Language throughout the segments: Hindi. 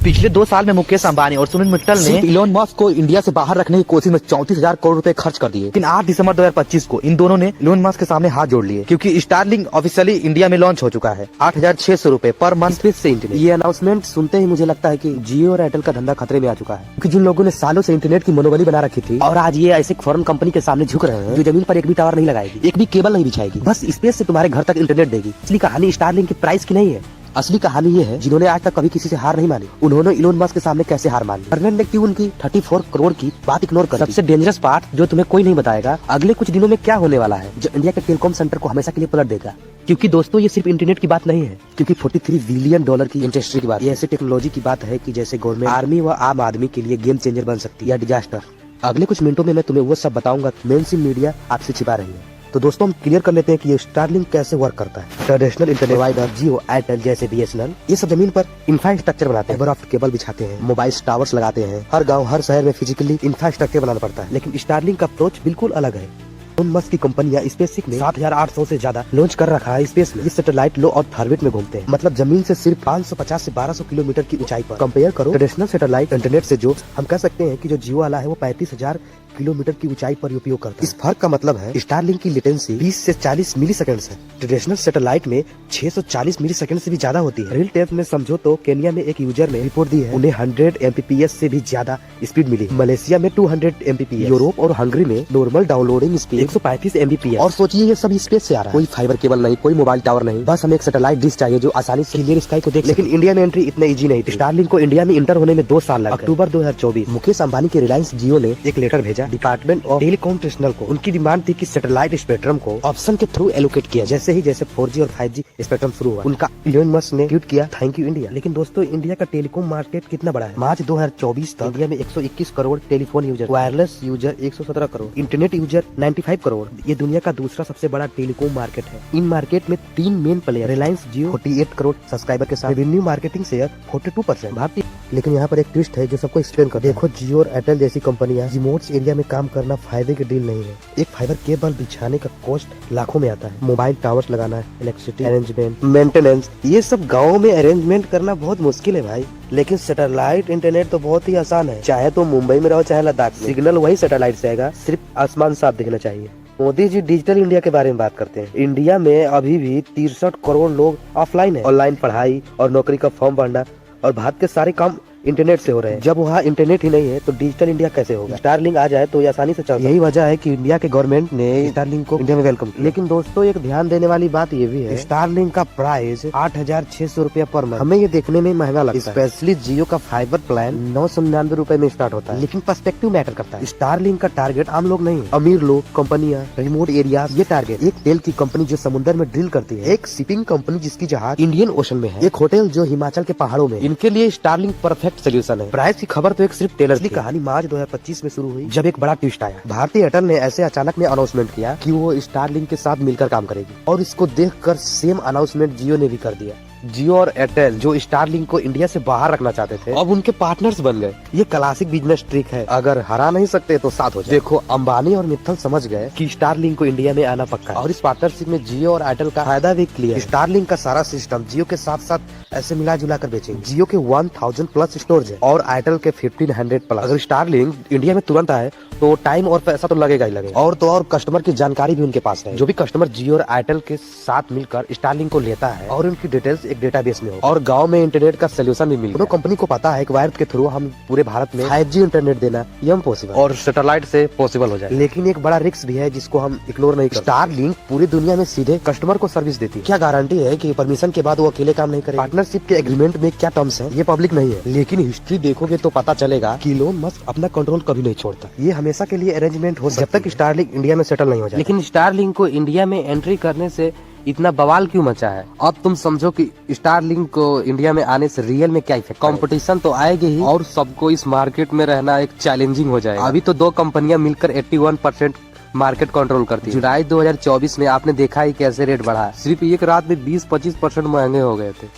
पिछले 2 साल में मुकेश अंबानी और सुनील मित्तल ने इलोन मस्क को इंडिया से बाहर रखने की कोशिश में 34,000 करोड़ रुपए खर्च कर दिए। लेकिन 8 दिसंबर 2025 को इन दोनों ने इलोन मस्क के सामने हाथ जोड़ लिए, क्योंकि स्टारलिंक ऑफिशियली इंडिया में लॉन्च हो चुका है 8,600 रुपए पर मंथ स्पेस से इंटरनेट। ये अनाउंसमेंट सुनते ही मुझे लगता है कि जियो और एयरटेल का धंधा खतरे में आ चुका है, क्योंकि जिन लोगों ने सालों से इंटरनेट की मोनोपोली बना रखी थी और आज ये ऐसे फॉरेन कंपनी के सामने झुक रहे हैं जो जमीन पर एक भी टावर नहीं लगाएगी, एक भी केबल नहीं बिछाएगी, बस स्पेस से तुम्हारे घर तक इंटरनेट देगी। असली कहानी स्टारलिंक की प्राइस की नहीं है। असली कहानी ये है, जिन्होंने आज तक कभी किसी से हार नहीं मानी, उन्होंने इलोन मस्क के सामने कैसे हार मानी। गवर्नमेंट ने क्यों उनकी 34 करोड़ की बात इग्नोर कर दी। सबसे डेंजरस पार्ट जो तुम्हें कोई नहीं बताएगा, अगले कुछ दिनों में क्या होने वाला है, जो इंडिया के टेलीकॉम सेक्टर को हमेशा के लिए पलट देगा। क्योंकि दोस्तों ये सिर्फ इंटरनेट की बात नहीं है, क्योंकि 43 बिलियन डॉलर की इंडस्ट्री की बात, ये ऐसी टेक्नोलॉजी की बात है कि जैसे गवर्नमेंट, आर्मी व आम आदमी के लिए गेम चेंजर बन सकती है या डिजास्टर। अगले कुछ मिनटों में मैं तुम्हें वो सब बताऊंगा मेनस्ट्रीम मीडिया आपसे छिपा रही है। तो दोस्तों हम क्लियर कर लेते हैं कि ये स्टारलिंक कैसे वर्क करता है। ट्रेडिशनल इंटरनेट प्रोवाइडर जियो, एयरटेल जैसे BSNL ये सब जमीन पर इंफ्रास्ट्रक्चर बनाते हैं, फाइबर ऑप्टिक केबल बिछाते हैं, मोबाइल टावर्स लगाते हैं। हर गांव हर शहर में फिजिकली इंफ्रास्ट्रक्चर बनाना पड़ता है, लेकिन स्टारलिंक का अप्रोच बिल्कुल अलग है। इलोन मस्क की कंपनियां स्पेसशिप में 7,800 से ज्यादा लॉन्च कर रखा है स्पेस में। ये सैटेलाइट लो अर्थ ऑर्बिट में घूमते हैं, मतलब जमीन से सिर्फ 550 से 1200 किलोमीटर की ऊंचाई पर। कंपेयर करो ट्रेडिशनल सैटेलाइट इंटरनेट से, जो हम कह सकते हैं कि जो जियो वाला है वो 35,000 किलोमीटर की ऊंचाई पर उपयोग करता है। इस फर्क का मतलब है स्टारलिंक की लेटेंसी 20 से 40 मिली सेकंड्स है। ट्रेडिशनल सैटेलाइट में 640 मिली सेकंड से भी ज्यादा होती है। रियल टाइम में समझो तो केन्या में एक यूजर ने रिपोर्ट दी है, उन्हें 100 Mbps से भी ज्यादा स्पीड मिली। मलेशिया में 200 Mbps, यूरोप और हंगरी में नॉर्मल डाउनलोडिंग स्पीड 135 Mbps। और सोचिए ये सब स्पेस से आ रहा है, कोई फाइबर केबल नहीं, कोई मोबाइल टावर नहीं, बस हमें एक सैटेलाइट डिश चाहिए जो आसानी से क्लियर स्काई को देख। लेकिन इंडिया में एंट्री इतना इजी नहीं थी। स्टारलिंक को इंडिया में इंटर होने में 2 साल लगे। अक्टूबर 2024 मुकेश अंबानी के रिलायंस जियो ने एक लेटर भेजा डिपार्टमेंट ऑफ टेलीकॉम ट्रेडिशनल को। उनकी डिमांड थी कि सैटेलाइट स्पेक्ट्रम को ऑप्शन के थ्रू एलोकेट किया। जैसे 4G और 5G स्पेक्ट्रम शुरू हुआ, उनका इलोन मस्क ने ट्वीट किया, थैंक यू इंडिया। लेकिन दोस्तों इंडिया का टेलीकॉम मार्केट कितना बड़ा है। मार्च 2024 तक इंडिया में 121 crore telephone user, wireless user 117 crore, internet user 95 crore. ये दुनिया का दूसरा सबसे बड़ा टेलीकॉम मार्केट है। इन मार्केट में 3 मेन प्लेयर, रिलायंस जियो 48 करोड़ सब्सक्राइबर के साथ, रेवेन्यू मार्केटिंग शेयर 42% भारतीय। लेकिन यहाँ पर एक ट्विस्ट है जो सबको एक्सप्लेन कर। देखो जियो और एयरटेल जैसी कंपनियां रिमोट एरिया में काम करना फायदे की डील नहीं है। एक फाइबर केबल बिछाने का कॉस्ट लाखों में आता है। मोबाइल टावर्स लगाना, इलेक्ट्रिसिटी अरेंजमेंट, मेंटेनेंस, ये सब गाँव में अरेंजमेंट करना बहुत मुश्किल है भाई। लेकिन सैटेलाइट इंटरनेट तो बहुत ही आसान है। चाहे तो मुंबई में रहो चाहे लद्दाख में, सिग्नल वही सैटेलाइट से आएगा, सिर्फ आसमान साफ दिखना चाहिए। मोदी जी डिजिटल इंडिया के बारे में बात करते हैं। इंडिया में अभी भी 63 करोड़ लोग ऑफलाइन है। ऑनलाइन पढ़ाई और नौकरी का फॉर्म भरना और भारत के सारे काम इंटरनेट से हो रहे हैं। जब वहाँ इंटरनेट ही नहीं है तो डिजिटल इंडिया कैसे होगा। स्टारलिंक आ जाए तो ये आसानी से चल। यही वजह है कि इंडिया के गवर्नमेंट ने स्टारलिंक को इंडिया में वेलकम किया। लेकिन दोस्तों एक ध्यान देने वाली बात ये भी है, स्टारलिंक का प्राइस 8,600 रुपया पर मंथ। हमें ये देखने में महंगा लगता है, स्पेशली जियो का फाइबर प्लान 999 रुपए में स्टार्ट होता है। लेकिन पर्सपेक्टिव मैटर करता है। स्टारलिंक का टारगेट आम लोग नहीं, अमीर लोग, कंपनियां, रिमोट एरिया। ये टारगेट एक तेल की कंपनी जो समुद्र में ड्रिल करती है, एक शिपिंग कंपनी जिसकी जहाज इंडियन ओशन में है, एक होटल जो हिमाचल के पहाड़ों में। इनके लिए स्टारलिंक परफेक्ट सोल्यूशन है। प्राइस की खबर तो एक सिर्फ टेलर की कहानी मार्च 2025 में शुरू हुई, जब एक बड़ा ट्विस्ट आया। भारतीय एयरटेल ने ऐसे अचानक में अनाउंसमेंट किया कि वो स्टारलिंक के साथ मिलकर काम करेगी, और इसको देखकर सेम अनाउंसमेंट जियो ने भी कर दिया। जियो और एयरटेल जो स्टारलिंक को इंडिया से बाहर रखना चाहते थे, अब उनके पार्टनर्स बन गए। ये क्लासिक बिजनेस ट्रिक है, अगर हरा नहीं सकते तो साथ हो जाए। देखो अंबानी और मित्तल समझ गए कि स्टारलिंक को इंडिया में आना पक्का है, और इस पार्टनरशिप में जियो और एयरटेल का फायदा भी क्लियर है। स्टारलिंक का सारा सिस्टम जियो के साथ साथ ऐसे मिला जुला कर बेचेंगे। जियो के 1000 प्लस स्टोरेज है और एयरटेल के 1500 प्लस। अगर स्टारलिंक इंडिया में तुरंत आए तो टाइम और पैसा तो लगेगा ही लगेगा, और तो और कस्टमर की जानकारी भी उनके पास है। जो भी कस्टमर जियो और एयरटेल के साथ मिलकर स्टारलिंक को लेता है और उनकी डिटेल्स एक डेटाबेस में हो, और गांव में इंटरनेट का सोल्यूशन भी मिल गया। कंपनी को पता है कि वायर के थ्रू हम पूरे भारत में 5G इंटरनेट देना ये हम पॉसिबल, और सैटेलाइट से पॉसिबल हो जाए। लेकिन एक बड़ा रिस्क भी है जिसको हम इग्नोर नहीं करते। स्टारलिंक पूरी दुनिया में सीधे कस्टमर को सर्विस देती है। क्या गारंटी है कि परमिशन के बाद वो अकेले काम नहीं करे। पार्टनरशिप के एग्रीमेंट में क्या टर्म्स है ये पब्लिक नहीं है, लेकिन हिस्ट्री देखोगे तो पता चलेगा कि इलोन मस्क अपना कंट्रोल कभी नहीं छोड़ता। ये हमेशा के लिए अरेंजमेंट हो जब तक स्टारलिंक इंडिया में सेटल नहीं हो जाए। लेकिन स्टारलिंक को इंडिया में एंट्री करने से इतना बवाल क्यों मचा है, अब तुम समझो कि स्टारलिंक को इंडिया में आने से रियल में क्या इफेक्ट। कंपटीशन तो आएगी ही, और सबको इस मार्केट में रहना एक चैलेंजिंग हो जाएगा। अभी तो 2 कंपनियां मिलकर 81% मार्केट कंट्रोल करती है। जुलाई 2024 में आपने देखा ही कैसे रेट बढ़ा, सिर्फ एक रात में 20-25% महंगे हो गए थे।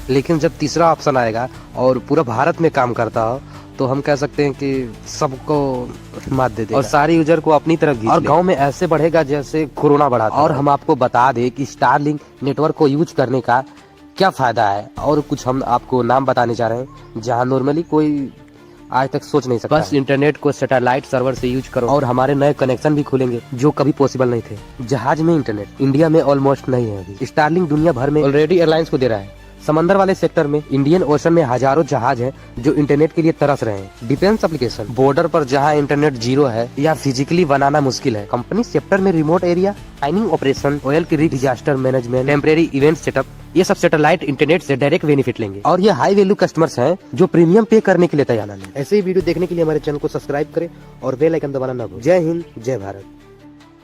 लेकिन जब तीसरा ऑप्शन आएगा और पूरा भारत में काम करता हो तो हम कह सकते हैं कि सबको मात दे देगा और सारे यूजर को अपनी तरफ खींच ले। और गांव में ऐसे बढ़ेगा जैसे कोरोना बढ़ा था। और हम आपको बता दें कि स्टारलिंक नेटवर्क को यूज करने का क्या फायदा है, और कुछ हम आपको नाम बताने जा रहे हैं जहाँ नॉर्मली कोई आज तक सोच नहीं सकता। बस इंटरनेट को सैटेलाइट सर्वर से यूज करो और हमारे नए कनेक्शन भी खुलेंगे जो कभी पॉसिबल नहीं थे। जहाज में इंटरनेट इंडिया में ऑलमोस्ट नहीं है अभी। स्टारलिंक दुनिया भर में ऑलरेडी एयरलाइंस को दे रहा है। समंदर वाले सेक्टर में इंडियन ओशन में हजारों जहाज हैं जो इंटरनेट के लिए तरस रहे हैं। डिफेंस एप्लीकेशन, बॉर्डर पर जहां इंटरनेट जीरो है या फिजिकली बनाना मुश्किल है। कंपनी सेक्टर में remote area, mining operation, oil की disaster management, temporary event setup, ये सब सैटेलाइट इंटरनेट से डायरेक्ट बेनिफिट लेंगे। और ये हाई वैल्यू कस्टमर्स हैं जो प्रीमियम पे करने के लिए तैयार हैं। ऐसे ही वीडियो देखने के लिए हमारे चैनल को सब्सक्राइब करें और बेल आइकन दबाना ना भूलें। जय हिंद, जय भारत।